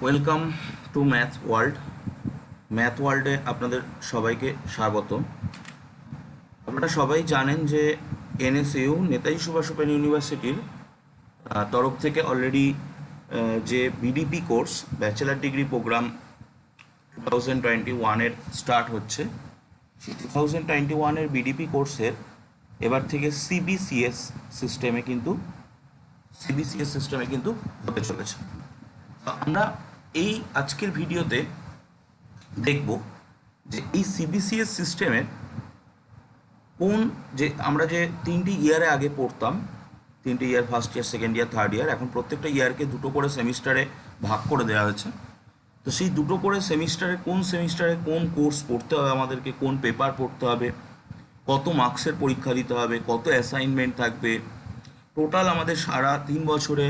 Welcome to math world. Math ওয়ার্ল্ডে আপনাদের সবাইকে স্বাগত। আপনারা সবাই জানেন যে এনএসইউ নেতাজি সুভাষ ওপেন ইউনিভার্সিটির তরফ থেকে অলরেডি যে BDP course bachelor degree programme 2021-এর স্টার্ট হচ্ছে। 2021-এর বিডিপি কোর্সের এবার থেকে সিবিসিএস সিস্টেমে কিন্তু হতে চলেছে। আমরা এই আজকের ভিডিওতে দেখব যে এই সিবিসিএস সিস্টেমের আমরা যে তিনটি ইয়ারে আগে পড়তাম, তিনটি year, first year, second year, third year, এখন প্রত্যেকটা ইয়ারকে দুটো করে সেমিস্টারে ভাগ করে দেওয়া হয়েছে। তো সেই দুটো করে সেমিস্টারে কোন কোর্স পড়তে হবে আমাদেরকে, কোন পেপার পড়তে হবে, কত মার্কসের পরীক্ষা দিতে হবে, কত অ্যাসাইনমেন্ট থাকবে, টোটাল আমাদের সারা 3 বছরে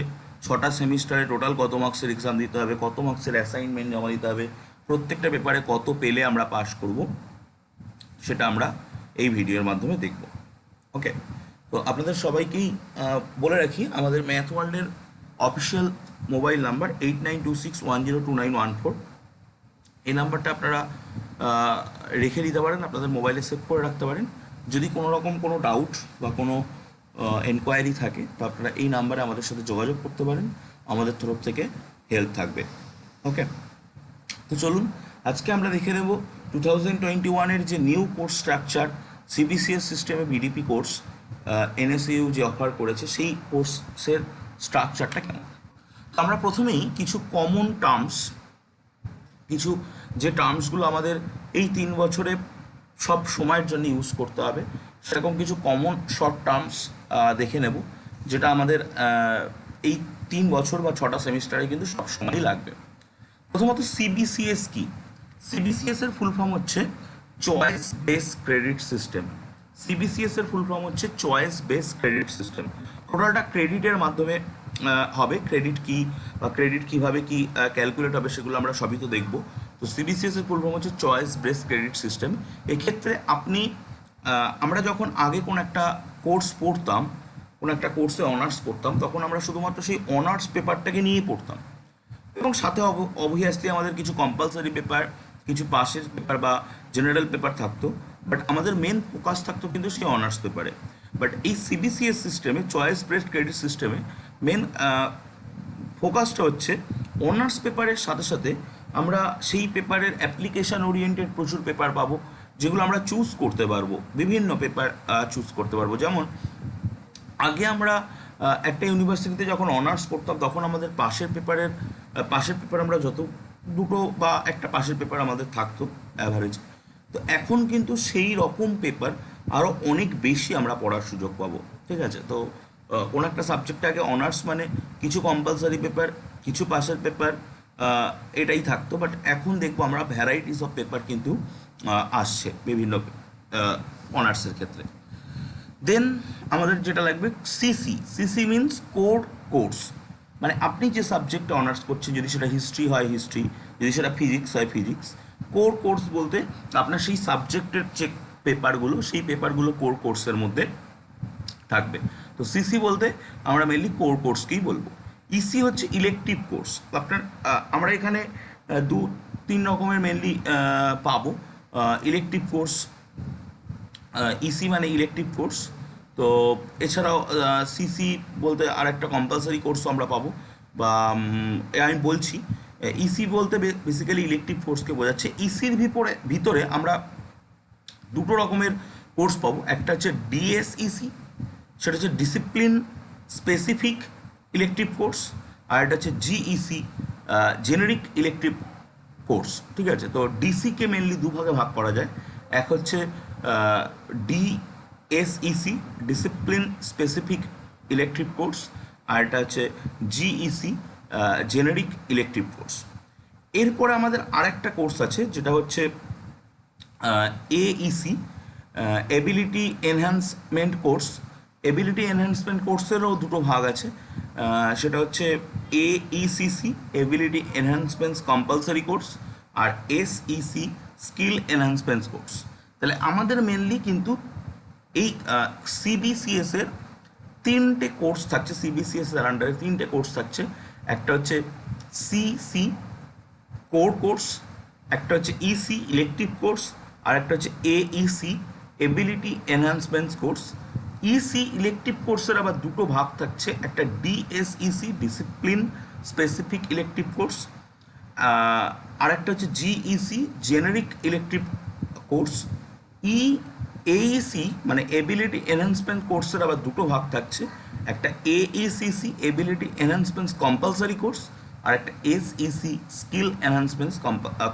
6টা সেমিস্টারে টোটাল কত মার্কসের এক্সাম দিতে হবে, কত মার্কসের অ্যাসাইনমেন্ট জমা দিতে হবে, প্রত্যেকটা পেপারে কত পেলে আমরা পাস করব, সেটা আমরা এই ভিডিওর মাধ্যমে দেখব। ওকে, তো আপনাদের সবাইকেই বলে রাখি, আমাদের ম্যাথ ওয়ার্ল্ডের অফিসিয়াল মোবাইল নাম্বার 8926102914। এই নাম্বারটা আপনারা রেখে দিতে পারেন, আপনাদের মোবাইলে সেভ করে রাখতে পারেন। যদি কোনো রকম কোনো ডাউট বা কোনো এনকোয়ারি থাকে তো আপনারা এই নাম্বারে আমাদের সাথে যোগাযোগ করতে পারেন, আমাদের তরফ থেকে হেল্প থাকবে। ওকে, তো চলুন আজকে আমরা দেখে নেব 2021-এর যে নিউ কোর্স স্ট্রাকচার, সিবিসিএস সিস্টেমে বিডিপি কোর্স এনএসইউ যে অফার করেছে সেই কোর্সের স্ট্রাকচারটা কেমন। তো আমরা প্রথমেই কিছু কমন টার্মস, কিছু যে টার্মসগুলো আমাদের এই 3 বছরে সব সময়ের জন্য ইউজ করতে হবে, সেরকম কিছু কমন শর্ট টার্মস দেখে নেব, যেটা আমাদের এই 3 বছর বা 6টা সেমিস্টারে কিন্তু সব সময়ই লাগবে। প্রথমত সিবিসিএস কি? সিবিসিএস এর ফুল ফর্ম হচ্ছে choice base credit system. CBCS এর ফুল ফর্ম হচ্ছে চয়েস বেস ক্রেডিট সিস্টেম। টোটালটা ক্রেডিটের মাধ্যমে হবে। ক্রেডিট কি বা ক্রেডিট কীভাবে কি ক্যালকুলেট হবে সেগুলো আমরা সবই তো দেখব। তো সিবিসিএস এর ফুল ফর্ম হচ্ছে চয়েস বেস ক্রেডিট সিস্টেম। এক্ষেত্রে আমরা যখন আগে কোনো একটা কোর্স পড়তাম, কোনো একটা কোর্সে অনার্স পড়তাম, তখন আমরা শুধুমাত্র সেই অনার্স পেপারটাকে নিয়েই পড়তাম, এবং সাথে অবভিয়াসলি আমাদের কিছু কম্পালসারি পেপার, কিছু পাসের পেপার বা জেনারেল পেপার থাকতো, বাট আমাদের মেন ফোকাস থাকতো কিন্তু সেই অনার্স পেপারে। বাট এই সিবিসিএস সিস্টেমে, চয়েস বেসড ক্রেডিট সিস্টেমে মেন ফোকাসটা হচ্ছে অনার্স পেপারের সাথে সাথে আমরা সেই পেপারের অ্যাপ্লিকেশান ওরিয়েন্টেড প্রচুর পেপার পাবো, যেগুলো আমরা চুজ করতে পারবো, বিভিন্ন পেপার চুজ করতে পারবো। যেমন আগে আমরা একটা ইউনিভার্সিটিতে যখন অনার্স করতাম তখন আমাদের পাশের পেপার আমরা দুটো বা একটা পাশের পেপার আমাদের থাকতো অ্যাভারেজ। তো এখন কিন্তু সেই রকম পেপার আরও অনেক বেশি আমরা পড়ার সুযোগ পাবো। ঠিক আছে, তো কোনো একটা সাবজেক্টে আগে অনার্স মানে কিছু কম্পালসারি পেপার, কিছু পাশের পেপার, এটাই থাকতো, বাট এখন দেখবো আমরা ভ্যারাইটিস অফ পেপার কিন্তু আসছে বিভিন্ন অনার্সের ক্ষেত্রে। দেন আমাদের যেটা লাগবে সিসি মিনস কোর কোর্স, মানে আপনি যে সাবজেক্টে অনার্স করছেন, যদি সেটা হিস্ট্রি হয় হিস্ট্রি, যদি সেটা ফিজিক্স হয় ফিজিক্স। কোর কোর্স বলতে আপনার সেই সাবজেক্টের যে পেপারগুলো, সেই পেপারগুলো কোর কোর্সের মধ্যে থাকবে। তো সিসি বলতে আমরা মেনলি কোর কোর্সকেই বলবো। ইসি হচ্ছে ইলেকটিভ কোর্স। আমরা এখানে 2-3 রকমের মেনলি পাবো ইলেকটিভ কোর্স। ইসি মানে ইলেকটিভ কোর্স। তো এছাড়াও সিসি বলতে আর একটা কম্পালসারি কোর্সও আমরা পাবো, বা আমি বলছি ইসি বলতে বেসিক্যালি ইলেকটিভ কোর্সকে বোঝাচ্ছে। ইসির ভিতরে আমরা দুটো রকমের কোর্স পাবো। একটা হচ্ছে ডিএসইসি, সেটা হচ্ছে ডিসিপ্লিন স্পেসিফিক ইলেকটিভ কোর্স, আর এটা হচ্ছে জিইসি, জেনারিক ইলেকটিভ কোর্স। ঠিক আছে, তো ডিসিকে মেনলি দুভাগে ভাগ করা যায়। এক হচ্ছে DSEC, discipline specific elective course, আর এটা হচ্ছে জিইসি, জেনারিক ইলেকটিভ কোর্স। এরপরে আমাদের আরেকটা কোর্স আছে যেটা হচ্ছে AEC, ability enhancement course. Ability enhancement কোর্সেরও দুটো ভাগ আছে, সেটা হচ্ছে AECC, ability enhancements compulsory course, আর এসইসি, স্কিল এনহ্যান্সমেন্টস কোর্স। তাহলে আমাদের মেনলি কিন্তু এই সিবিসিএস এর 3টে কোর্স থাকছে। সিবিসিএস এর আন্ডারে 3টে কোর্স থাকছে। একটা হচ্ছে সিসি, কোর কোর্স, একটা হচ্ছে ইসি ইলেকটিভ কোর্স, আর একটা হচ্ছে AEC ability enhancement course. EC elective কোর্সের আবার দুটো ভাগ থাকছে, একটা DSEC discipline specific elective course, আর একটা হচ্ছে GEC generic elective course. AEC মানে এবিলিটি এনহান্সমেন্ট কোর্সের আবার দুটো ভাগ থাকছে, একটা AECC ability enhancement compulsory course, আর একটা এসইসি স্কিল এনহান্সমেন্ট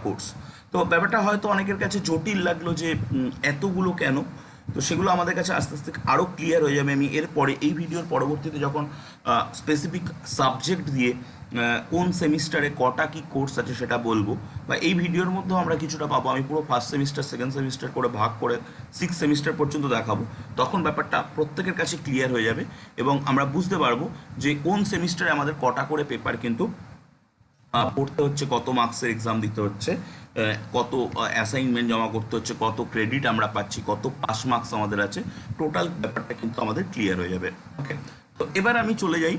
কোর্স। তো ব্যাপারটা হয়তো অনেকের কাছে জটিল লাগলো যে এতগুলো কেন, তো সেগুলো আমাদের কাছে আস্তে আস্তে আরও ক্লিয়ার হয়ে যাবে। আমি এরপরে এই ভিডিওর পরবর্তীতে যখন স্পেসিফিক সাবজেক্ট দিয়ে কোন সেমিস্টারে কটা কি কোর্স আছে সেটা বলবো, বা এই ভিডিওর মধ্যেও আমরা কিছুটা পাবো। আমি পুরো ফার্স্ট সেমিস্টার সেকেন্ড সেমিস্টার করে ভাগ করে 6 সেমিস্টার পর্যন্ত দেখাবো, তখন ব্যাপারটা প্রত্যেকের কাছে ক্লিয়ার হয়ে যাবে এবং আমরা বুঝতে পারবো যে কোন সেমিস্টারে আমাদের কটা করে পেপার কিন্তু পড়তে হচ্ছে, কত মার্কসের এক্সাম দিতে হচ্ছে, কত অ্যাসাইনমেন্ট জমা করতে হচ্ছে, কত ক্রেডিট আমরা পাচ্ছি, কত পাস মার্কস আমাদের আছে, টোটাল ব্যাপারটা কিন্তু আমাদের ক্লিয়ার হয়ে যাবে। ওকে, তো এবার আমি চলে যাই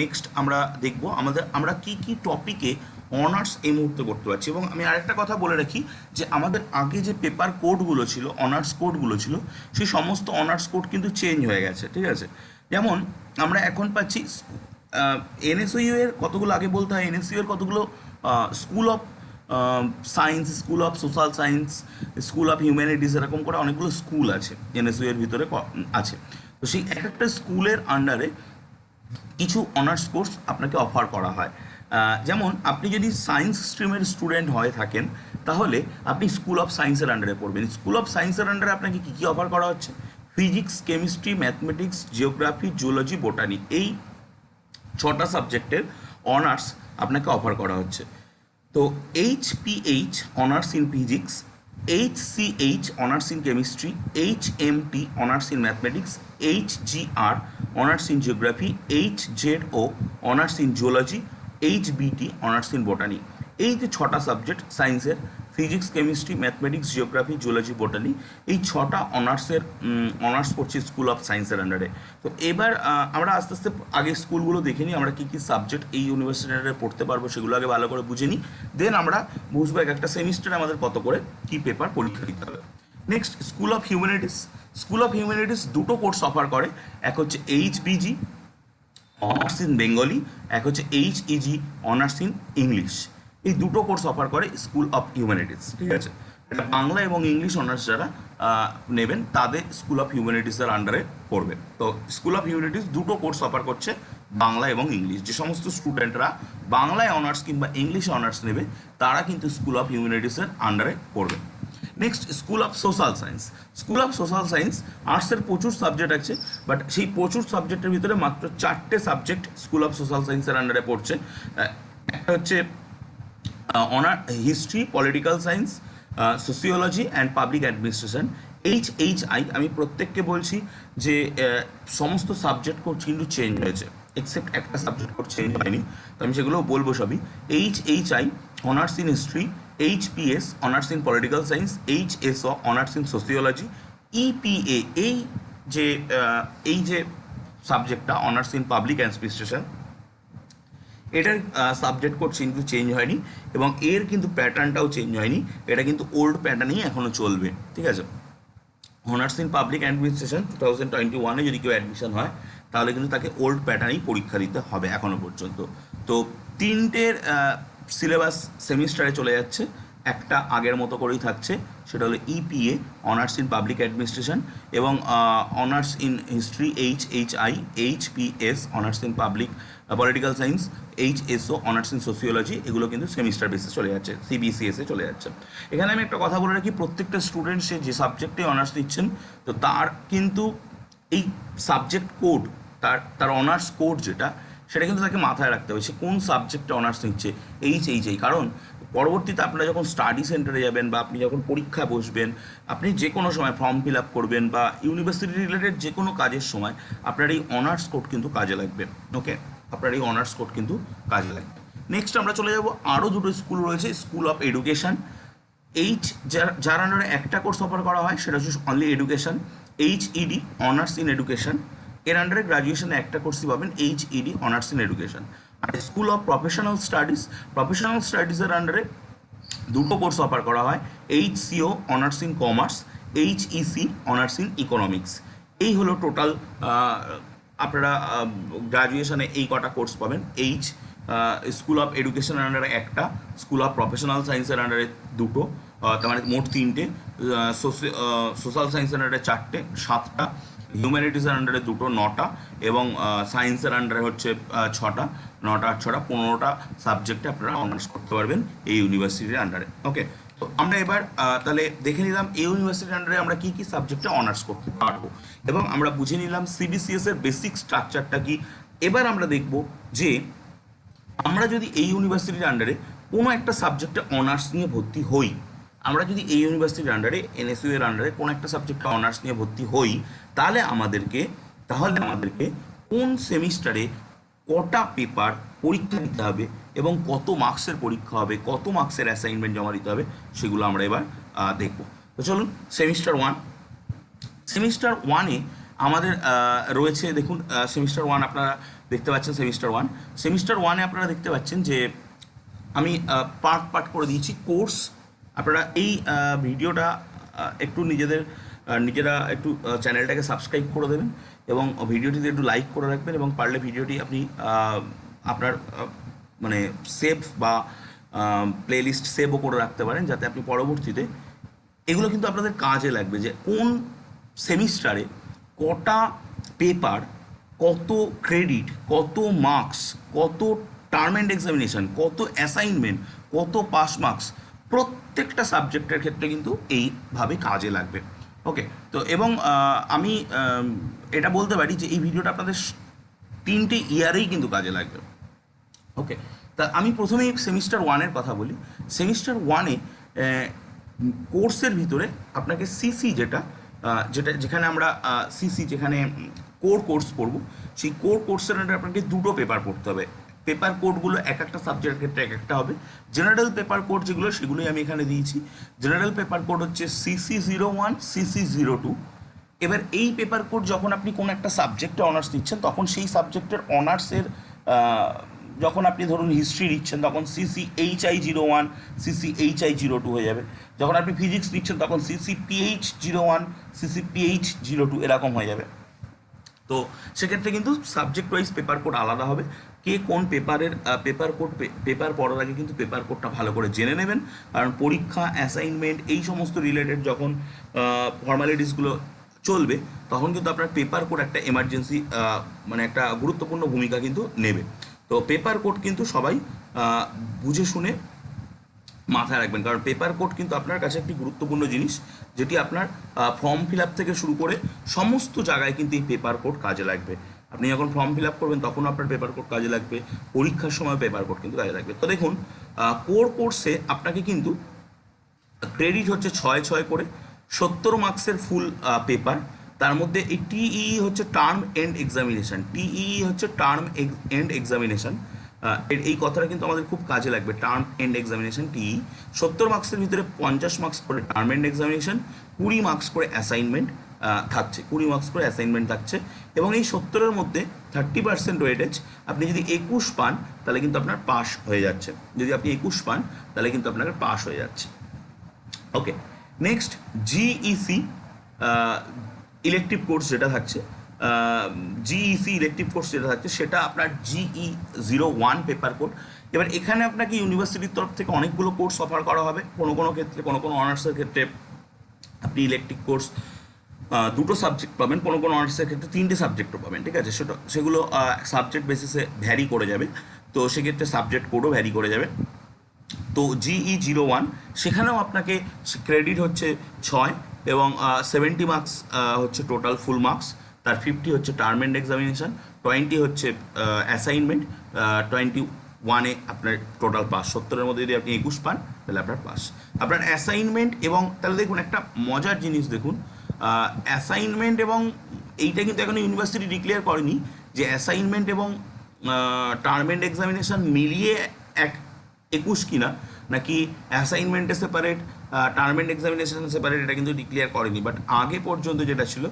নেক্সট। আমরা দেখব আমরা কি কি টপিকে অনার্স এই মুহূর্তে করতে পারছি। এবং আমি আরেকটা কথা বলে রাখি যে আমাদের আগে যে পেপার কোডগুলো ছিল, অনার্স কোডগুলো ছিল, সেই সমস্ত অনার্স কোড কিন্তু চেঞ্জ হয়ে গেছে, ঠিক আছে। যেমন আমরা এখন পাচ্ছি এনএসইউ এর কতগুলো, আগে বলতে হয় এনএসইউ এর কতগুলো school of science, school of social science, school of humanities, এরকম করে অনেকগুলো স্কুল আছে এনএসইউ এর ভিতরে আছে। তো সেই এক একটা স্কুলের আন্ডারে কিছু অনার্স কোর্স আপনাকে অফার করা হয়। যেমন আপনি যদি সায়েন্স স্ট্রিমের স্টুডেন্ট হয়ে থাকেন তাহলে আপনি স্কুল অফ সায়েন্সের আন্ডারে পড়বেন। স্কুল অফ সায়েন্সের আন্ডারে আপনাকে কী কী অফার করা হচ্ছে? Physics, chemistry, mathematics, geography, zoology, botany, এই 6টা সাবজেক্টের অনার্স আপনাকে অফার করা হচ্ছে। তো HPH honours in physics, HCH honours in chemistry, HMT honours in mathematics, HGR honours in geography, HZO honours in zoology, HBT honours in botany. এই যে 6টা সাবজেক্ট সায়েন্সের, physics, chemistry, mathematics, geography, zoology, botany, এই 6টা অনার্সের honours পড়ছি school of সায়েন্সের আন্ডারে। তো এবার আমরা আস্তে আস্তে আগে স্কুলগুলো দেখে নিই, আমরা কী কী সাবজেক্ট এই ইউনিভার্সিটির আন্ডারে পড়তে পারবো সেগুলো আগে ভালো করে বুঝে নিই, দেন আমরা বুঝবো এক একটা সেমিস্টারে আমাদের কত করে কী পেপার পরীক্ষা দিতে হবে। Next, school of humanities. School of humanities দুটো কোর্স অফার করে, এক হচ্ছে এইচবিজি অনার্স ইন বেঙ্গলি, এক হচ্ছে এইচইজি অনার্স ইন ইংলিশ। এই দুটো কোর্স অফার করে স্কুল অফ হিউম্যানিটিস, ঠিক আছে। এটা বাংলা এবং ইংলিশ অনার্স যারা নেবেন তাদের স্কুল অফ হিউম্যানিটিসের আন্ডারে পড়বে। তো স্কুল অফ হিউম্যানিটিস দুটো কোর্স অফার করছে, বাংলা এবং ইংলিশ। যে সমস্ত স্টুডেন্টরা বাংলায় অনার্স কিংবা ইংলিশে অনার্স নেবে তারা কিন্তু স্কুল অফ হিউম্যানিটিসের আন্ডারে পড়বে। Next, school of social science. School of social science আর্টসের প্রচুর সাবজেক্ট আছে, বাট সেই প্রচুর সাবজেক্টের ভিতরে মাত্র 4টে সাবজেক্ট স্কুল অফ সোশ্যাল সায়েন্সের আন্ডারে পড়ছে। একটা হচ্ছে honour history, political science, sociology and public administration, HI. আমি প্রত্যেককে বলছি যে সমস্ত সাবজেক্ট কোড কিন্তু চেঞ্জ হয়েছে, এক্সেপ্ট একটা সাবজেক্ট কোড চেঞ্জ হয়নি, তো আমি সেগুলো বলবো সবই। HI honours in history, HPS honours in political science, HSO honours in sociology, EPA এই যে সাবজেক্টটা অনার্স ইন পাবলিক অ্যাডমিনিস্ট্রেশন, এটার সাবজেক্ট কোড কিন্তু চেঞ্জ হয়নি এবং এর কিন্তু প্যাটার্নটাও চেঞ্জ হয়নি, এটা কিন্তু ওল্ড প্যাটার্নেই এখনও চলবে, ঠিক আছে। অনার্স ইন পাবলিক অ্যাডমিনিস্ট্রেশন 2021-এ যদি কেউ অ্যাডমিশন হয় তাহলে কিন্তু তাকে ওল্ড প্যাটার্নেই পরীক্ষা দিতে হবে এখনও পর্যন্ত। তো 3টের সিলেবাস সেমিস্টারে চলে যাচ্ছে, একটা আগের মতো করেই থাকছে, সেটা হলো EPA honours in public administration এবং honours in history HI, HPS honours in public political science, HSO honours in sociology. এগুলো কিন্তু সেমিস্টার বেসে চলে যাচ্ছে, সিবিসিএসে চলে যাচ্ছে। এখানে আমি একটা কথা বলে রাখি, প্রত্যেকটা স্টুডেন্ট সে যে সাবজেক্টে অনার্স নিচ্ছেন তো তার কিন্তু এই সাবজেক্ট কোড, তার অনার্স কোড যেটা, সেটা কিন্তু তাকে মাথায় রাখতে হবে সে কোন সাবজেক্টে অনার্স নিচ্ছে, এইচআই। কারণ পরবর্তীতে আপনারা যখন স্টাডি সেন্টারে যাবেন বা আপনি যখন পরীক্ষা বসবেন, আপনি যে কোনো সময় ফর্ম ফিল আপ করবেন বা ইউনিভার্সিটি রিলেটেড যে কোনো কাজের সময় আপনার এই অনার্স কোড কিন্তু কাজে লাগবে। ওকে, আপনার এই অনার্স কোড কিন্তু কাজে লাগবে। নেক্সট আমরা চলে যাব, আরও দুটো স্কুল রয়েছে, স্কুল অফ এডুকেশন। যার আন্ডারে একটা কোর্স অফার করা হয় সেটা হচ্ছে only education, HED honours in education. এর আন্ডারে গ্রাজুয়েশনে একটা কোর্সই পাবেন, এইচইডি অনার্স ইন এডুকেশন। আর school of professional studies, professional স্টাডিজের আন্ডারে দুটো কোর্স অফার করা হয়, HCO honours in commerce, HEC honours in economics. এই হলো টোটাল আপনারা গ্রাজুয়েশনে এই কটা কোর্স পাবেন। স্কুল অফ এডুকেশনের আন্ডারে একটা, স্কুল অফ প্রফেশনাল সায়েন্সের আন্ডারে দুটো, তার মানে মোট তিনটে, সোশ্যাল সায়েন্সের আন্ডারে চারটে, 7টা, হিউম্যানিটিসের আন্ডারে দুটো, 9টা, এবং সায়েন্সের আন্ডারে হচ্ছে 6টা, 9টা আর 6টা, 15টা সাবজেক্টে আপনারা অনার্স করতে পারবেন এই ইউনিভার্সিটির আন্ডারে। ওকে, তো আমরা এবার তাহলে দেখে নিলাম এই ইউনিভার্সিটির আন্ডারে আমরা কী কী সাবজেক্টে অনার্স করতে পারবো, এবং আমরা বুঝে নিলাম CBCS এর বেসিক স্ট্রাকচারটা কি। এবার আমরা দেখব যে আমরা যদি এই ইউনিভার্সিটির আন্ডারে কোনো একটা সাবজেক্টে অনার্স নিয়ে ভর্তি হই, আমরা যদি এই ইউনিভার্সিটির আন্ডারে NSU এর আন্ডারে কোনো একটা সাবজেক্টে অনার্স নিয়ে ভর্তি হই, তাহলে আমাদেরকে কোন সেমিস্টারে কটা পেপার পরীক্ষা দিতে হবে এবং কত মার্কসের পরীক্ষা হবে, কত মার্কসের অ্যাসাইনমেন্ট জমা দিতে হবে, সেগুলো আমরা এবার দেখব। তো চলুন, সেমিস্টার ওয়ানে আমাদের রয়েছে, দেখুন সেমিস্টার ওয়ান আপনারা দেখতে পাচ্ছেন। সেমিস্টার ওয়ানে আপনারা দেখতে পাচ্ছেন যে আমি পার্ট করে দিয়েছি কোর্স। আপনারা এই ভিডিওটা একটু নিজেরা একটু চ্যানেলটাকে সাবস্ক্রাইব করে দেবেন এবং ভিডিওটিতে একটু লাইক করে রাখবেন, এবং পারলে ভিডিওটি আপনি আপনার মানে সেভ বা প্লেলিস্ট সেভও করে রাখতে পারেন, যাতে আপনি পরবর্তীতে এগুলো কিন্তু আপনাদের কাজে লাগবে, যে কোন সেমিস্টারে কটা পেপার, কত ক্রেডিট, কত মার্কস, কত টার্ম অ্যান্ড এক্সামিনেশন, কত অ্যাসাইনমেন্ট, কত পাস মার্কস, প্রত্যেকটা সাবজেক্টের ক্ষেত্রে কিন্তু এইভাবে কাজে লাগবে। ওকে, তো এবং আমি এটা বলতে পারি যে এই ভিডিওটা আপনাদের 3টে ইয়ারেই কিন্তু কাজে লাগবে। ওকে, তা আমি প্রথমেই সেমিস্টার ওয়ানের কথা বলি। সেমিস্টার ওয়ানে কোর্সের ভিতরে আপনাকে যেখানে আমরা যেখানে কোর কোর্স পড়ব, সেই কোর কোর্সের আন্ডারে আপনাকে দুটো পেপার পড়তে হবে। পেপার কোডগুলো এক একটা সাবজেক্টের ক্ষেত্রে এক একটা হবে। জেনারেল পেপার কোড সেগুলোই আমি এখানে দিয়েছি। জেনারেল পেপার কোড হচ্ছে CC01, CC02। এবার এই পেপার কোড যখন আপনি কোনো একটা সাবজেক্টে অনার্স নিচ্ছেন, তখন সেই সাবজেক্টের অনার্সের যখন আপনি ধরুন হিস্ট্রি নিচ্ছেন, তখন CCHI01, CCHI02 হয়ে যাবে। যখন আপনি ফিজিক্স নিচ্ছেন, তখন CCPH01, CCPH02 এরকম হয়ে যাবে। তো সেক্ষেত্রে কিন্তু সাবজেক্ট ওয়াইজ পেপার কোড আলাদা হবে। কে কোন পেপারের পেপার পড়ার আগে কিন্তু পেপার কোডটা ভালো করে জেনে নেবেন, কারণ পরীক্ষা, অ্যাসাইনমেন্ট এই সমস্ত রিলেটেড যখন ফর্মালিটিসগুলো চলবে, তখন কিন্তু আপনার পেপার কোড একটা এমার্জেন্সি মানে একটা গুরুত্বপূর্ণ ভূমিকা কিন্তু নেবে। তো পেপার কোড কিন্তু সবাই বুঝে শুনে মাথায় রাখবেন, কারণ পেপার কোড কিন্তু আপনার কাছে একটি গুরুত্বপূর্ণ জিনিস, যেটি আপনার ফর্ম ফিল আপ থেকে শুরু করে সমস্ত জায়গায় কিন্তু এই পেপার কোড কাজে লাগবে। আপনি যখন ফর্ম ফিল আপ করবেন, তখন আপনার পেপার কোড কাজে লাগবে, পরীক্ষার সময় পেপার কোড কিন্তু কাজে লাগবে। তো দেখুন, কোর কোর্সে আপনাকে কিন্তু ক্রেডিট হচ্ছে 6 করে, 70 মার্কসের ফুল পেপার। তার মধ্যে এই TEE হচ্ছে টার্ম এন্ড এক্সামিনেশন। এই কথাটা কিন্তু আমাদের খুব কাজে লাগবে, টার্ম এন্ড এক্সামিনেশন TEE। 70 মার্কসের ভিতরে 50 মার্কস করে টার্ম এন্ড এক্সামিনেশন, 20 মার্কস করে অ্যাসাইনমেন্ট থাকছে। এবং এই 70-এর মধ্যে 30% ওয়েটেজ। আপনি যদি 21 পান, তাহলে কিন্তু আপনার পাস হয়ে যাচ্ছে। ওকে, নেক্সট GEC ইলেকটিভ কোর্স যেটা থাকছে, সেটা আপনার GE01 পেপার কোড। এবার এখানে আপনাকে ইউনিভার্সিটির তরফ থেকে অনেকগুলো কোর্স অফার করা হবে। কোনো ক্ষেত্রে, কোনো অনার্সের ক্ষেত্রে আপনি ইলেকটিভ কোর্স দুটো সাবজেক্ট পাবেন, কোনো অনার্সের ক্ষেত্রে 3টে সাবজেক্টও পাবেন, ঠিক আছে। সেগুলো সাবজেক্ট বেসিসে ভ্যারি করে যাবে, তো সেক্ষেত্রে সাবজেক্ট কোডও ভ্যারি করে যাবে। তো GE01 সেখানেও আপনাকে ক্রেডিট হচ্ছে 6 এবং 70 মার্কস হচ্ছে টোটাল ফুল মার্কস। তার 50 হচ্ছে টার্ম এন্ড এক্সামিনেশন, 20 হচ্ছে অ্যাসাইনমেন্ট, 21-এ আপনার টোটাল পাস। 70-এর মধ্যে যদি আপনি 21 পান, তাহলে আপনার পাস। আপনার অ্যাসাইনমেন্ট এবং তাহলে দেখুন একটা মজার জিনিস, দেখুন অ্যাসাইনমেন্ট এবং এইটা কিন্তু এখন ইউনিভার্সিটি ডিক্লেয়ার করেনি যে অ্যাসাইনমেন্ট এবং টার্ম এন্ড এক্সামিনেশন মিলিয়ে 21 কিনা, নাকি অ্যাসাইনমেন্টে separate, term end examination separate, এটা কিন্তু ডিক্লেয়ার করেনি। বাট আগে পর্যন্ত যেটা ছিল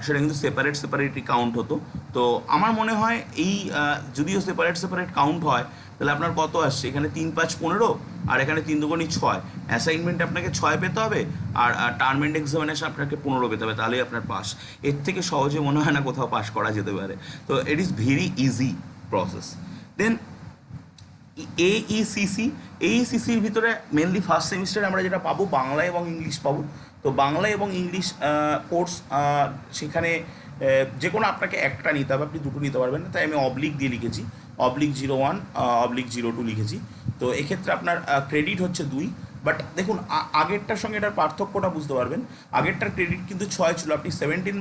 সেটা কিন্তু সেপারেটই কাউন্ট হতো। তো আমার মনে হয় এই যদিও সেপারেট কাউন্ট হয়, তাহলে আপনার কত আসছে, এখানে 3 5 15 আর এখানে 3 দুগুণী 6, অ্যাসাইনমেন্ট আপনাকে 6 পেতে হবে আর টার্ম এন্ড এক্সামিনেশন আপনাকে 15 পেতে হবে, তাহলেই আপনার পাস। এর থেকে সহজে মনে হয় না কোথাও পাস করা যেতে পারে। তো it is very easy process. Then AECC, এইসিসির ভিতরে মেনলি ফার্স্ট সেমিস্টারে আমরা যেটা পাবো বাংলা এবং ইংলিশ পাবো। তো বাংলা এবং ইংলিশ কোর্স সেখানে যে কোনো আপনাকে একটা নিতে হবে, আপনি দুটো নিতে পারবেন না, তাই আমি অবলিক দিয়ে লিখেছি, /01 /02 লিখেছি। তো এক্ষেত্রে আপনার ক্রেডিট হচ্ছে 2। বাট দেখুন আগেরটার সঙ্গে এটার পার্থক্যটা বুঝতে পারবেন। আগেরটার ক্রেডিট কিন্তু 6 ছিল, আপনি 70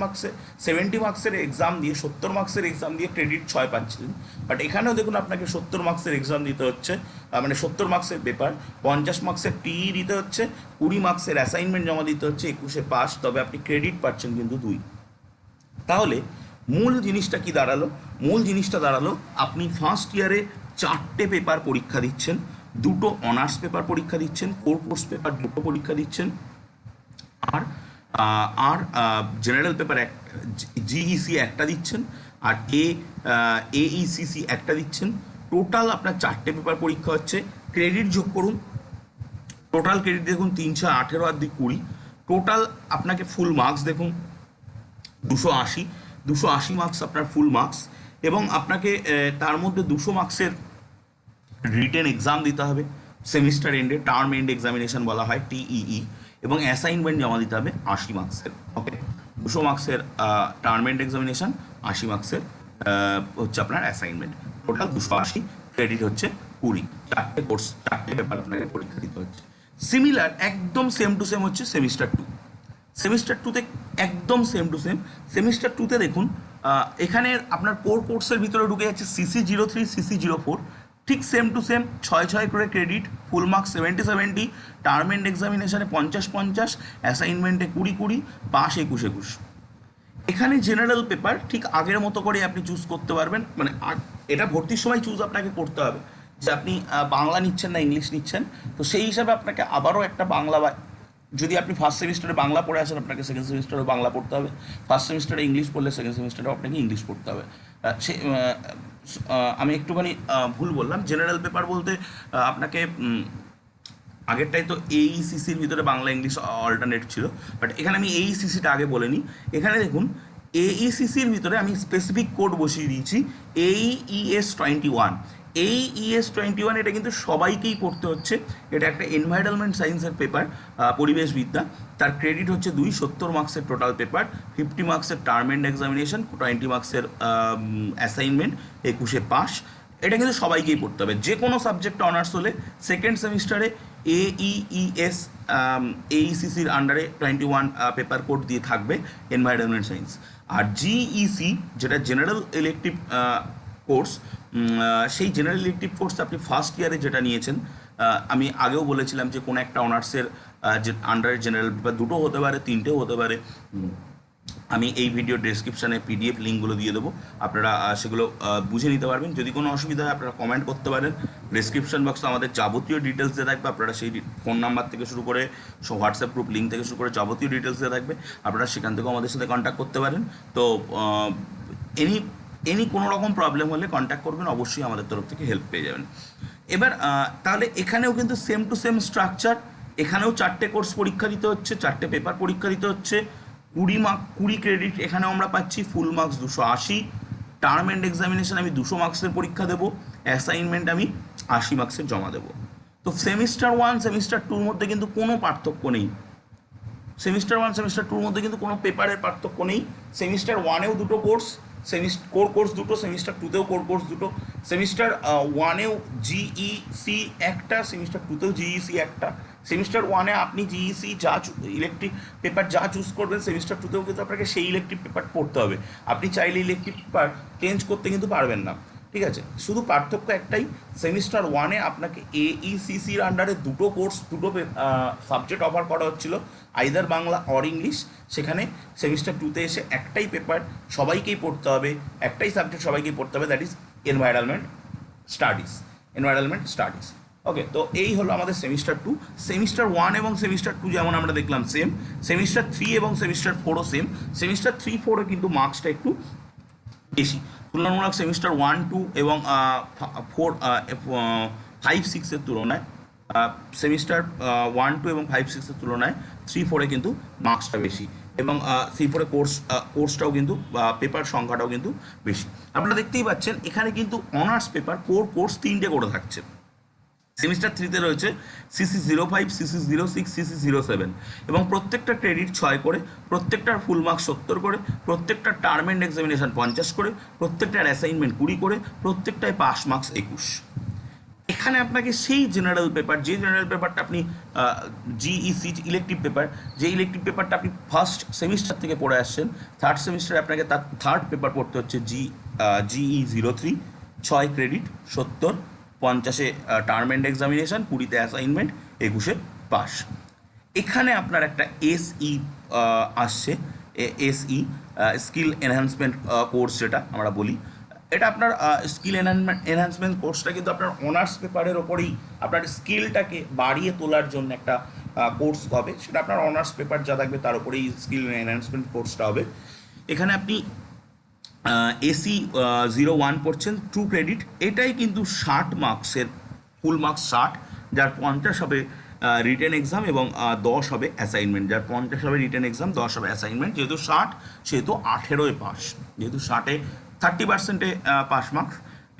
মার্কসের এক্সাম দিয়ে 70 মার্কসের এক্সাম দিয়ে ক্রেডিট 6 পাচ্ছিলেন। বাট এখানেও দেখুন আপনাকে 70 মার্কসের এক্সাম দিতে হচ্ছে, মানে 70 মার্কসের পেপার, 50 মার্কসের টিই দিতে হচ্ছে, 20 মার্কসের অ্যাসাইনমেন্ট জমা দিতে হচ্ছে, 21-এ পাস, তবে আপনি ক্রেডিট পাচ্ছেন কিন্তু 2। তাহলে মূল জিনিসটা কি দাঁড়ালো? মূল জিনিসটা দাঁড়ালো আপনি ফার্স্ট ইয়ারে 4টে পেপার পরীক্ষা দিচ্ছেন, 2টো অনার্স পেপার পরীক্ষা দিচ্ছেন, কোর কোর্স পেপার 2টো পরীক্ষা দিচ্ছেন, আর জেনারেল পেপার জিইসি একটা দিচ্ছেন, আর এইসিসি একটা দিচ্ছেন। টোটাল আপনার 4টে পেপার পরীক্ষা হচ্ছে। ক্রেডিট যোগ করুন, টোটাল ক্রেডিট দেখুন 3 × 18 আর 2 20, টোটাল আপনাকে ফুল মার্কস দেখুন 280 মার্কস আপনার ফুল মার্কস, এবং আপনাকে তার মধ্যে 200 মার্কসের রিটেন এক্সাম দিতে হবে সেমিস্টার এন্ডে, টার্ম এন্ড এক্সামিনেশন বলা হয় TEE, এবং অ্যাসাইনমেন্ট জমা দিতে হবে 80 মার্কসের। ওকে, 200 মার্কসের টার্ম এন্ড এক্সামিনেশন, 80 মার্কসের হচ্ছে আপনার অ্যাসাইনমেন্ট, টোটাল 280, ক্রেডিট হচ্ছে 20। 4টে কোর্স 4টে পেপার আপনাকে পরীক্ষা দিতে হচ্ছে। সিমিলার একদম সেম টু সেম হচ্ছে সেমিস্টার 2। সেমিস্টার 2তে একদম সেম টু সেম। সেমিস্টার 2তে দেখুন এখানে আপনার কোর কোর্সের ভিতরে ঢুকে যাচ্ছে CC03 CC04, ঠিক সেম টু সেম 6 করে credit, full marks 70, term end এক্সামিনেশনে 50, অ্যাসাইনমেন্টে 20, পাস 21। এখানে জেনারেল পেপার ঠিক আগের মতো করে আপনি চুজ করতে পারবেন, মানে এটা ভর্তির সময় চুজ আপনাকে করতে হবে যে আপনি বাংলা নিচ্ছেন না ইংলিশ নিচ্ছেন। তো সেই হিসাবে আপনাকে আবারও একটা বাংলা, বা যদি আপনি ফার্স্ট সেমিস্টারে বাংলা পড়ে আসেন আপনাকে সেকেন্ড সেমিস্টারে বাংলা পড়তে হবে, ফার্স্ট সেমিস্টারে ইংলিশ পড়লে সেকেন্ড সেমিস্টারে আপনাকে ইংলিশ পড়তে হবে। সে আমি একটুখানি ভুল বললাম, জেনারেল পেপার বলতে আপনাকে আগেরটাই তো এইসিসির ভিতরে বাংলা ইংলিশ অল্টারনেট ছিল, বাট এখানে আমি এইসিসিটা আগে বলে নিই। এখানে দেখুন এইসিসির ভিতরে আমি স্পেসিফিক কোড বসিয়ে দিয়েছি AES21। AES21 এটা কিন্তু সবাইকেই পড়তে হচ্ছে। এটা একটা এনভায়রনমেন্ট সায়েন্সের পেপার, পরিবেশবিদ্যা। তার ক্রেডিট হচ্ছে 2, 70 মার্কসের টোটাল পেপার, 50 মার্কসের টার্ম এন্ড এক্সামিনেশন, 20 মার্কসের অ্যাসাইনমেন্ট, 21-এ পাস। এটা কিন্তু সবাইকেই পড়তে হবে, যে কোনো সাবজেক্টে অনার্স হলে। সেকেন্ড সেমিস্টারে এইসিসির আন্ডারে 21 পেপার কোড দিয়ে থাকবে এনভায়রনমেন্ট সায়েন্স। আর জিইসি যেটা জেনারেল ইলেকটিভ কোর্স, সেই জেনারেল ইলেকটিভ কোর্স আপনি ফার্স্ট ইয়ারে যেটা নিয়েছেন, আমি আগেও বলেছিলাম যে কোনো একটা অনার্সের যে আন্ডারে জেনারেল পেপার 2টো হতে পারে, 3টেও হতে পারে। আমি এই ভিডিও ডেসক্রিপশানে PDF লিঙ্কগুলো দিয়ে দেবো, আপনারা সেগুলো বুঝে নিতে পারবেন। যদি কোনো অসুবিধা হয় আপনারা কমেন্ট করতে পারেন। ডেসক্রিপশন বক্সে আমাদের যাবতীয় ডিটেলস দেওয়া থাকবে, আপনারা সেই ফোন নাম্বার থেকে শুরু করে হোয়াটসঅ্যাপ গ্রুপ লিঙ্ক থেকে শুরু করে যাবতীয় ডিটেলস দেওয়া থাকবে, আপনারা সেখান থেকেও আমাদের সাথে কন্ট্যাক্ট করতে পারেন। তো এনি কোনো রকম প্রবলেম হলে কন্ট্যাক্ট করবেন, অবশ্যই আমাদের তরফ থেকে হেল্প পেয়ে যাবেন। এবার তাহলে এখানেও কিন্তু সেম টু সেম স্ট্রাকচার, এখানেও 4টে কোর্স পরীক্ষা দিতে হচ্ছে, 4টে পেপার পরীক্ষা দিতে হচ্ছে, 20 ক্রেডিট এখানেও আমরা পাচ্ছি, ফুল মার্কস 280, টার্ম এন্ড এক্সামিনেশন আমি 200 মার্কসের পরীক্ষা দেবো, অ্যাসাইনমেন্ট আমি 80 মার্কসের জমা দেবো। তো সেমিস্টার 1 সেমিস্টার 2-র মধ্যে কিন্তু কোনো পার্থক্য নেই। সেমিস্টার 1 সেমিস্টার 2-র মধ্যে কিন্তু কোনো পেপারের পার্থক্য নেই। সেমিস্টার 1-এও 2টো কোর্স, কোর কোর্স 2টো, সেমিস্টার 2তেও কোর কোর্স 2টো, সেমিস্টার 1-এও জিইসি একটা, সেমিস্টার 2তেও জিইসি একটা। সেমিস্টার 1-এ আপনি জিইসি যা ইলেকট্রিক পেপার যা চুজ করবেন, সেমিস্টার 2তেও কিন্তু আপনাকে সেই ইলেকট্রিক পেপার পড়তে হবে। আপনি চাইলে ইলেকট্রিক পেপার চেঞ্জ করতে কিন্তু পারবেন না, ঠিক আছে। শুধু পার্থক্য একটাই, সেমিস্টার 1-এ আপনাকে এইসিসির আন্ডারে 2টো কোর্স 2টো সাবজেক্ট অফার করা হচ্ছিল, আইদার বাংলা অর ইংলিশ। সেখানে সেমিস্টার 2-তে এসে একটাই পেপার সবাইকেই পড়তে হবে, একটাই সাবজেক্ট সবাইকেই পড়তে হবে, দ্যাট ইজ এনভায়রনমেন্ট স্টাডিজ। ওকে, তো এই হলো আমাদের সেমিস্টার 2। সেমিস্টার 1 এবং সেমিস্টার 2 যেমন আমরা দেখলাম সেম, সেমিস্টার 3 এবং সেমিস্টার 4ও সেম। সেমিস্টার 3-4-এ কিন্তু মার্কসটা একটু বেশি, তুলনামূলক সেমিস্টার 1, 2 এবং 4, 5, 6-এর তুলনায় সেমিস্টার 1, 2 এবং 5, 6-এর তুলনায় 3, 4-এ কিন্তু মার্কসটা বেশি, এবং 3, 4-এ কোর্সটাও কিন্তু পেপার সংখ্যাটাও কিন্তু বেশি। আপনারা দেখতেই পাচ্ছেন এখানে কিন্তু অনার্স পেপার কোর্স 3টে করে থাকছে। সেমিস্টার 3-তে রয়েছে CC05, CC06, CC07 এবং প্রত্যেকটা ক্রেডিট 6 করে, প্রত্যেকটার ফুল মার্কস 70 করে, প্রত্যেকটা টার্ম এন্ড এক্সামিনেশন 50 করে, প্রত্যেকটার অ্যাসাইনমেন্ট 20 করে, প্রত্যেকটায় পাস মার্কস 21। এখানে আপনাকে সেই জেনারেল পেপার, যে জেনারেল পেপারটা আপনি জিইসি ইলেকটিভ পেপার, যে ইলেকটিভ পেপারটা আপনি ফার্স্ট সেমিস্টার থেকে পড়ে আসছেন, থার্ড সেমিস্টারে আপনাকে তার থার্ড পেপার পড়তে হচ্ছে GE03, 6 ক্রেডিট, 70, 50-এ টার্ম এন্ড এক্সামিনেশন, 20-তে অ্যাসাইনমেন্ট, 21-এ পাস। এখানে আপনার একটা SE আসছে, SE স্কিল এনহ্যান্সমেন্ট কোর্স, যেটা আমরা বলি, এটা আপনার স্কিল এনহ্যান্সমেন্ট কোর্সটা কিন্তু আপনার অনার্স পেপারের ওপরেই আপনার স্কিলটাকে বাড়িয়ে তোলার জন্য একটা কোর্স হবে, সেটা আপনার অনার্স পেপার যা থাকবে তার উপরেই স্কিল এনহ্যান্সমেন্ট কোর্সটা হবে। এখানে আপনি AC01 পড়ছেন, 2 ক্রেডিট, এটাই কিন্তু 60 মার্কসের, ফুল মার্কস 60, যার 50 হবে রিটেন এক্সাম এবং 10 হবে অ্যাসাইনমেন্ট, যার 50 হবে রিটেন এক্সাম, 10 হবে অ্যাসাইনমেন্ট। যেহেতু 60 সেহেতু 18-এ পাস, যেহেতু 60-এ 30%-এ পাস মার্কস,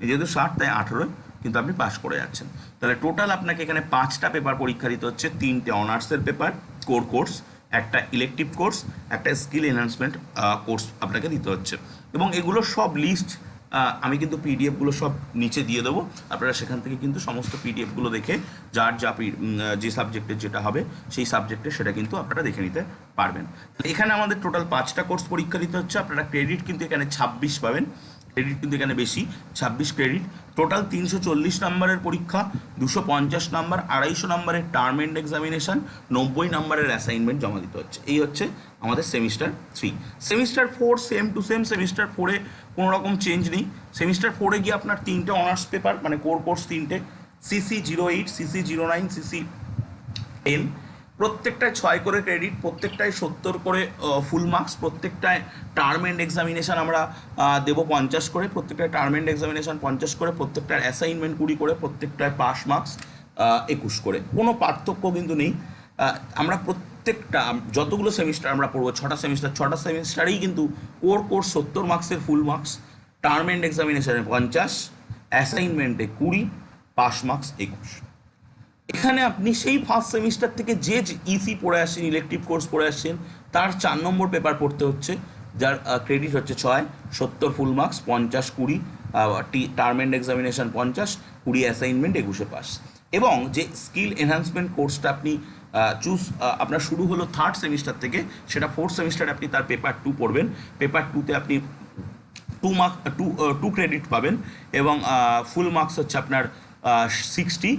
যেহেতু 60 তাই 18-এ কিন্তু আপনি পাস করে যাচ্ছেন। তাহলে টোটাল আপনাকে এখানে 5টা পেপার পরীক্ষা দিতে হচ্ছে, 3টে অনার্সের পেপার কোর্স, একটা ইলেকটিভ কোর্স, একটা স্কিল এনহ্যান্সমেন্ট কোর্স আপনাকে দিতে হচ্ছে। এবং এগুলো সব লিস্ট আমি কিন্তু পিডিএফগুলো সব নিচে দিয়ে দেবো, আপনারা সেখান থেকে কিন্তু সমস্ত পিডিএফগুলো দেখে যার যে সাবজেক্টের যেটা হবে সেই সাবজেক্টে সেটা কিন্তু আপনারা দেখে নিতে পারবেন। এখানে আমাদের টোটাল 5টা কোর্স পরীক্ষা দিতে হচ্ছে, আপনারা ক্রেডিট কিন্তু এখানে 26 পাবেন, ক্রেডিট কিন্তু এখানে বেশি, 26 ক্রেডিট, টোটাল 340 নম্বরের পরীক্ষা, 250 নম্বর, 250 নম্বরের টার্ম এন্ড এক্সামিনেশন, 90 নম্বরের অ্যাসাইনমেন্ট জমা দিতে হচ্ছে। এই হচ্ছে আমাদের semester 3। Semester 4 same to same, semester 4-এ কোনো রকম চেঞ্জ নেই। সেমিস্টার 4-এ গিয়ে আপনার 3টে অনার্স পেপার, মানে কোর্স 3টে, CC08, CC09, CC10, প্রত্যেকটায় 6 করে ক্রেডিট, প্রত্যেকটায় 70 করে ফুল মার্কস, প্রত্যেকটায় টার্ম এন্ড এক্সামিনেশান আমরা দেবো 50 করে, প্রত্যেকটায় টার্ম এন্ড এক্সামিনেশান 50 করে, প্রত্যেকটার অ্যাসাইনমেন্ট 20 করে, প্রত্যেকটায় পাস মার্কস 21 করে। কোনো পার্থক্য কিন্তু নেই। আমরা প্রত্যেকটা যতগুলো সেমিস্টার আমরা পড়বো, 6টা সেমিস্টারেই কিন্তু কোর্স 70 মার্কসের ফুল মার্কস, টার্ম এন্ড এক্সামিনেশানে 50, অ্যাসাইনমেন্টে 20, পাস মার্কস 21। এখানে আপনি সেই ফার্স্ট সেমিস্টার থেকে যে ইসি পড়ে আসছেন, ইলেকটিভ কোর্স পড়ে আসছেন, তার 4 নম্বর পেপার পড়তে হচ্ছে, যার ক্রেডিট হচ্ছে 6, 70 full marks, 50, 20 term end examination, 50, 20 assignment, 21-এ পাস। এবং যে স্কিল এনহ্যান্সমেন্ট কোর্সটা আপনি আপনার শুরু হলো থার্ড সেমিস্টার থেকে, সেটা ফোর্থ সেমিস্টারে আপনি তার পেপার 2 পড়বেন। পেপার 2-তে আপনি 2 ক্রেডিট পাবেন এবং ফুল মার্কস হচ্ছে আপনার 60,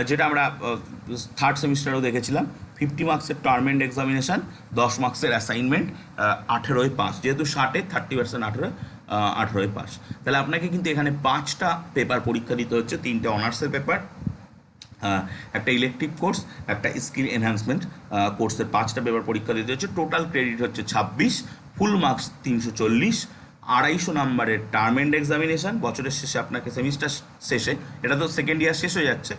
যেটা আমরা থার্ড সেমিস্টারেও দেখেছিলাম, 50 মার্কসের টার্ম এন্ড এক্সামিনেশান, 10 মার্কসের অ্যাসাইনমেন্ট, 18-এ পাস। যেহেতু 60-এ 30%, 18-এ পাস। তাহলে আপনাকে কিন্তু এখানে 5টা পেপার পরীক্ষা দিতে হচ্ছে, 3টে অনার্সের পেপার, একটা ইলেকটিভ কোর্স, একটা স্কিল এনহ্যান্সমেন্ট কোর্সের 5টা পেপার পরীক্ষা দিতে হচ্ছে। টোটাল ক্রেডিট হচ্ছে 26, ফুল মার্কস 340, 250 নম্বরের টার্ম এন্ড এক্সামিনেশান, বছরের শেষে আপনাকে সেমিস্টার শেষে, এটা তো সেকেন্ড ইয়ার শেষ হয়ে যাচ্ছে,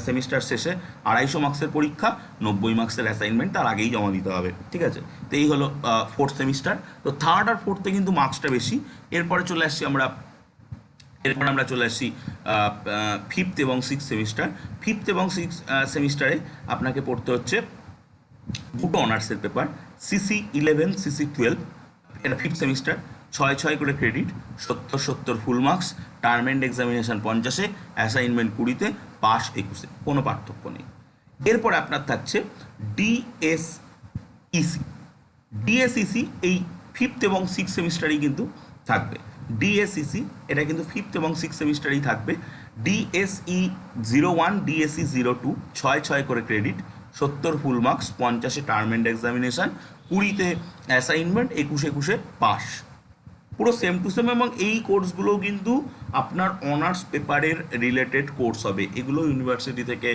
সেমিস্টার শেষে 250 মার্কসের পরীক্ষা, 90 মার্কসের অ্যাসাইনমেন্ট তার আগেই জমা দিতে হবে, ঠিক আছে? তো এই হলো ফোর্থ সেমিস্টার। তো থার্ড আর ফোর্থে কিন্তু মার্কসটা বেশি। এরপরে চলে আসছি আমরা ফিফথ এবং সিক্স সেমিস্টার। ফিফথ এবং সিক্স সেমিস্টারে আপনাকে পড়তে হচ্ছে 2টো অনার্সের পেপার, CC11, CC12, এটা ফিফথ সেমিস্টার, 6 করে credit, 70 full marks, term end examination 50-এ, অ্যাসাইনমেন্ট 20-তে, পাস 21-এ, কোনো পার্থক্য নেই। এরপরে আপনার থাকছে ডিএসইসি, এই ফিফথ এবং সিক্স সেমিস্টারেই কিন্তু থাকবে। ডিএসইসি এটা কিন্তু ফিফথ এবং সিক্স সেমিস্টারেই থাকবে। DSE01, DSE02, 6 করে ক্রেডিট, 70 ফুল মার্কস, 50-এ টার্ম এন্ড এক্সামিনেশান, 20-তে অ্যাসাইনমেন্ট, 21-এ পাস। পুরো সেম টু সেম। এবং এই কোর্সগুলো কিন্তু আপনার অনার্স পেপারের রিলেটেড কোর্স হবে, এগুলো ইউনিভার্সিটি থেকে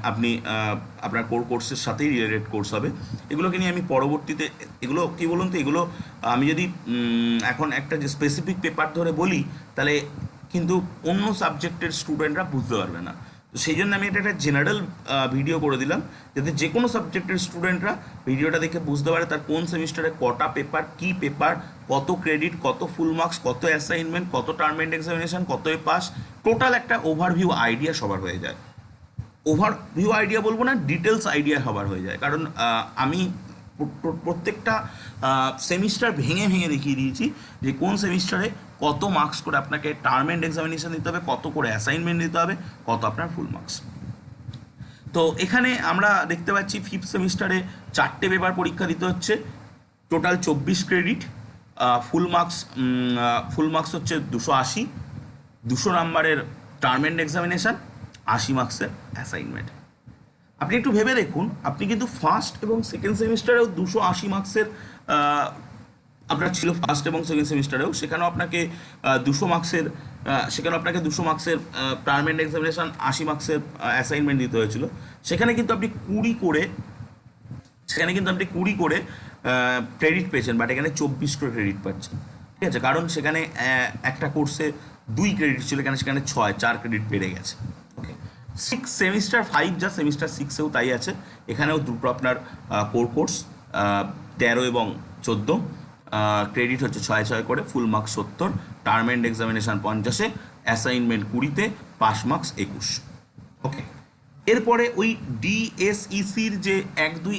আপনি আপনার কোর কোর্সের সাথেই রিলেটেড কোর্স হবে। এগুলোকে নিয়ে আমি পরবর্তীতে, এগুলো কী বলুন তো, এগুলো আমি যদি এখন একটা যে স্পেসিফিক পেপার ধরে বলি তাহলে কিন্তু অন্য সাবজেক্টের স্টুডেন্টরা বুঝতে পারবে না। তো সেই জন্য আমি একটা জেনারেল ভিডিও করে দিলাম, যাতে যে কোনো সাবজেক্টের স্টুডেন্টরা ভিডিওটা দেখে বুঝতে পারে তার কোন সেমিস্টারে কটা পেপার, কী পেপার, কত ক্রেডিট, কত ফুল মার্কস, কত অ্যাসাইনমেন্ট, কত টার্ম এন্ড এক্সামিনেশন, কত পাস, টোটাল একটা ওভারভিউ আইডিয়া সবার হয়ে যায়। ওভারভিউ আইডিয়া বলবো না, ডিটেলস আইডিয়া সবার হয়ে যায়। কারণ আমি প্রত্যেকটা সেমিস্টার ভেঙে ভেঙে দেখিয়ে দিয়েছি যে কোন সেমিস্টারে কত মার্কস করে আপনাকে টার্ম এন্ড এক্সামিনেশন দিতে হবে, কত করে অ্যাসাইনমেন্ট দিতে হবে, কত আপনার ফুল মার্কস। তো এখানে আমরা দেখতে পাচ্ছি ফিফথ সেমিস্টারে 4টে পেপার পরীক্ষা দিতে হচ্ছে, টোটাল 24 ক্রেডিট। ফুল মার্কস হচ্ছে 280, 200 নাম্বারের টার্ম এন্ড এক্সামিনেশান, 80 মার্কসের অ্যাসাইনমেন্ট। আপনি একটু ভেবে দেখুন, আপনি কিন্তু ফার্স্ট এবং সেকেন্ড সেমিস্টারেও 280 মার্কসের আপনার ছিল, ফার্স্ট এবং সেকেন্ড সেমিস্টারেও, সেখানেও আপনাকে 200 মার্কসের টার্ম এন্ড এক্সামিনেশান, 80 মার্কসের অ্যাসাইনমেন্ট দিতে হয়েছিল। সেখানে কিন্তু আপনি 20 করে ক্রেডিট পেয়েছেন, বাট এখানে 24 করে ক্রেডিট পাচ্ছেন। ঠিক আছে, কারণ সেখানে একটা কোর্সে 2 ক্রেডিট ছিল, সেখানে 4 ক্রেডিট বেড়ে গেছে। ওকে, সেমিস্টার 5 যা সেমিস্টার 6-এও তাই আছে। এখানেও দুটো আপনার কোর কোর্স 13 এবং 14, ক্রেডিট হচ্ছে 6 করে, full marks 70, term end examination 50, assignment 20-তে, পাস মার্কস 21। ওকে, এরপরে ওই ডিএসইসির যে 1, 2,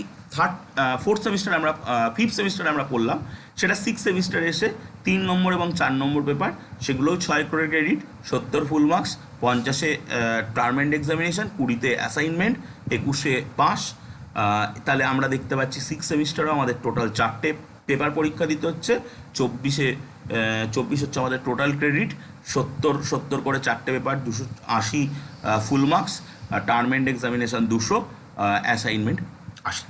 ফোর্থ সেমিস্টার আমরা ফিফথ সেমিস্টারে আমরা পড়লাম, সেটা 6 সেমিস্টারে এসে 3 নম্বর এবং 4 নম্বর পেপার, সেগুলোও 6 করে ক্রেডিট, 70 ফুল মার্কস, 50-এ টার্ম এন্ড এক্সামিনেশান, 20-তে অ্যাসাইনমেন্ট, 21-এ পাস। তাহলে আমরা দেখতে পাচ্ছি 6 সেমিস্টারেও আমাদের টোটাল 4টে পেপার পরীক্ষা দিতে হচ্ছে। 24 হচ্ছে আমাদের টোটাল ক্রেডিট, 70 করে 4টে paper, 280 full marks, term end examination 200, assignment 80।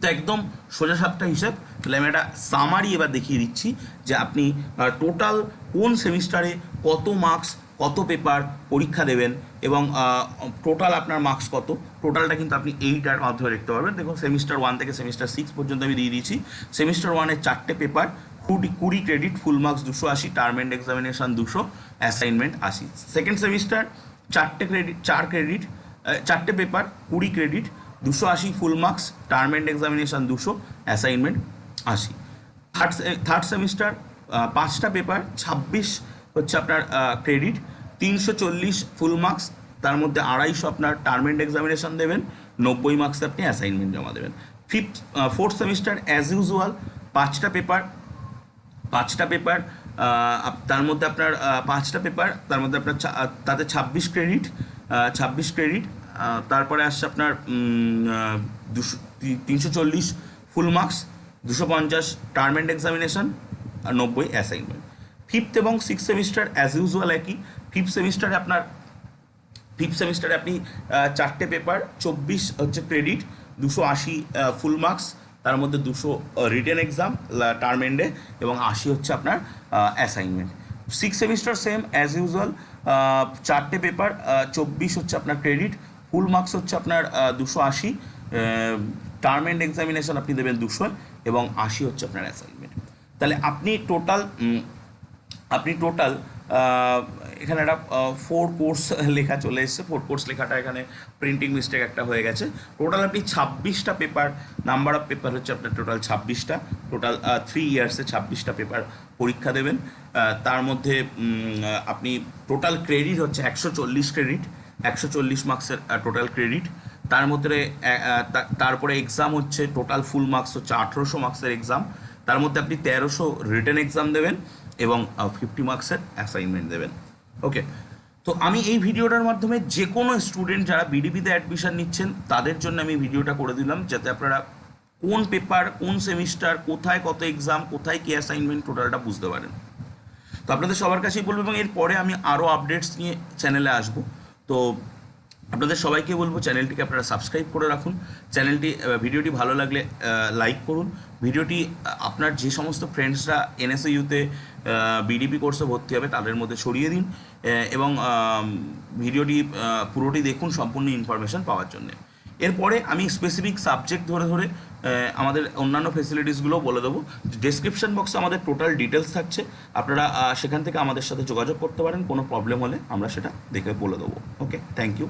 তো একদম সোজা সাপটা হিসাব। তাহলে আমি একটা সামারি এবার দেখিয়ে দিচ্ছি যে আপনি টোটাল কোন সেমিস্টারে কত মার্কস, কত পেপার পরীক্ষা দেবেন এবং টোটাল আপনার মার্কস কত, টোটালটা কিন্তু আপনি এইটার মাধ্যমে দেখতে পারবেন। দেখুন, সেমিস্টার 1 থেকে সেমিস্টার 6 পর্যন্ত আমি দিয়ে দিয়েছি। সেমিস্টার 1-এর 4টে paper, 20 credit, full marks 280, term end examination 200, assignment 80। Second semester 4টে paper, 20 credit, 280 full marks, term end examination 200, assignment 80। Third semester 5টা পেপার, 26 হচ্ছে আপনার ক্রেডিট, 340 ফুল মার্কস, তার মধ্যে 250 আপনার টার্ম এন্ড এক্সামিনেশান দেবেন, 90 মার্কসে আপনি অ্যাসাইনমেন্ট জমা দেবেন। ফোর্থ সেমিস্টার অ্যাজ ইউজুয়াল 5টা পেপার, তার মধ্যে আপনার 5টা পেপার, তার মধ্যে আপনার তাতে 26 ক্রেডিট, তারপরে আসছে আপনার 340 full marks, 250 term end examination, আর 90 অ্যাসাইনমেন্ট। ফিফথ এবং সিক্স সেমিস্টার অ্যাজ ইউজুয়াল একই। ফিফথ সেমিস্টারে আপনি 4টে পেপার, 24 হচ্ছে ক্রেডিট, 280 ফুল মার্কস, তার মধ্যে 200 রিটেন এক্সাম টার্ম এন্ডে, এবং 80 হচ্ছে আপনার assignment. Six semester same as usual, 4টে পেপার, 24 হচ্ছে আপনার ক্রেডিট, ফুল মার্কস হচ্ছে আপনার 280, টার্ম এন্ড এক্সামিনেশন আপনি দেবেন 200, এবং 80 হচ্ছে আপনার অ্যাসাইনমেন্ট। তাহলে আপনি টোটাল এখানে একটা 4 কোর্স লেখা চলে এসেছে। 4 কোর্স লেখাটা এখানে প্রিন্টিং মিস্টেক একটা হয়ে গেছে। টোটাল আপনি 26টা পেপার, নাম্বার অফ পেপার হচ্ছে আপনার টোটাল 26টা, টোটাল 3 ইয়ার্সে 26টা পেপার পরীক্ষা দেবেন। তার মধ্যে আপনি টোটাল ক্রেডিট হচ্ছে 140 ক্রেডিট, 140 মার্কসের টোটাল ক্রেডিট। তার মধ্যে তারপরে এক্সাম হচ্ছে টোটাল ফুল মার্কস হচ্ছে 1800 মার্কসের এক্সাম, তার মধ্যে আপনি 1300 রিটেন এক্সাম দেবেন এবং 50 মার্কসের অ্যাসাইনমেন্ট দেবেন। ওকে, তো আমি এই ভিডিওটার মাধ্যমে যে কোনো স্টুডেন্ট যারা বিডিপিতে অ্যাডমিশন নিচ্ছেন তাদের জন্য আমি ভিডিওটা করে দিলাম, যাতে আপনারা কোন পেপার, কোন সেমিস্টার, কোথায় কত এক্সাম, কোথায় কী অ্যাসাইনমেন্ট, টোটালটা বুঝতে পারেন। তো আপনাদের সবার কাছেই বলবো, এবং এরপরে আমি আরও আপডেটস নিয়ে চ্যানেলে আসবো। তো আপনাদের সবাইকে বলবো চ্যানেলটিকে আপনারা সাবস্ক্রাইব করে রাখুন। ভিডিওটি ভালো লাগলে লাইক করুন। ভিডিওটি আপনার যে সমস্ত ফ্রেন্ডসরা এনএসইউতে বিডিপি কোর্সে ভর্তি হবে তাদের মধ্যে ছড়িয়ে দিন, এবং ভিডিওটি পুরোটি দেখুন সম্পূর্ণ ইনফরমেশন পাওয়ার জন্য। এরপরে আমি স্পেসিফিক সাবজেক্ট ধরে ধরে আমাদের অন্যান্য ফেসিলিটিসগুলোও বলে দেবো। ডেসক্রিপশন বক্সে আমাদের টোটাল ডিটেলস থাকছে, আপনারা সেখান থেকে আমাদের সাথে যোগাযোগ করতে পারেন, কোনো প্রবলেম হলে আমরা সেটা দেখে বলে দেবো। ওকে, থ্যাংক ইউ।